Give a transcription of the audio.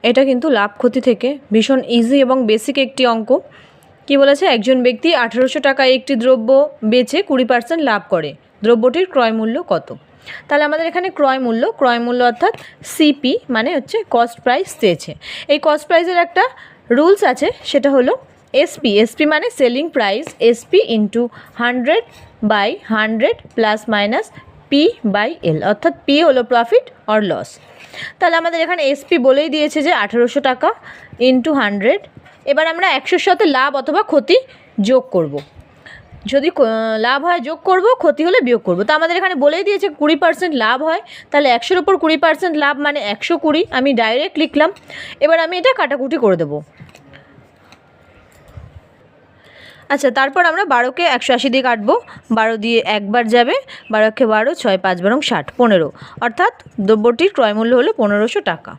এটা কিন্তু লাভ ক্ষতি থেকে ভীষণ ইজি এবং বেসিক একটি অঙ্ক। কি বলেছে, একজন ব্যক্তি 1800 টাকায় একটি দ্রব্য বেচে 20% লাভ করে, দ্রব্যটির ক্রয় মূল্য কত? তাহলে আমাদের এখানে ক্রয় মূল্য অর্থাৎ সিপি মানে হচ্ছে কস্ট প্রাইস চেয়েছে। এই কস্ট প্রাইসের একটা রুলস আছে, সেটা হলো এসপি মানে selling price, SP into 100/100 plus minus P by L, অর্থাৎ পি হলো প্রফিট অর লস। তাহলে আমাদের এখানে এসপি বলেই দিয়েছে যে 1800 টাকা ইন্টু 100। এবার আমরা 100-র সাথে লাভ অথবা ক্ষতি যোগ করব। যদি লাভ হয় যোগ করব, ক্ষতি হলে বিয়োগ করব। তো আমাদের এখানে বলেই দিয়েছে 20% লাভ হয়, তাহলে 100-র ওপর 20% লাভ মানে 120, আমি ডাইরেক্ট লিখলাম। এবার আমি এটা কাটাকুটি করে দেবো। আচ্ছা, তারপর আমরা 12কে 180 দিয়ে কাটবো। 12 দিয়ে একবার যাবে, 12 × 12 6 5 × 60 15, অর্থাৎ দ্রব্যটির ক্রয় মূল্য হলো 1500 টাকা।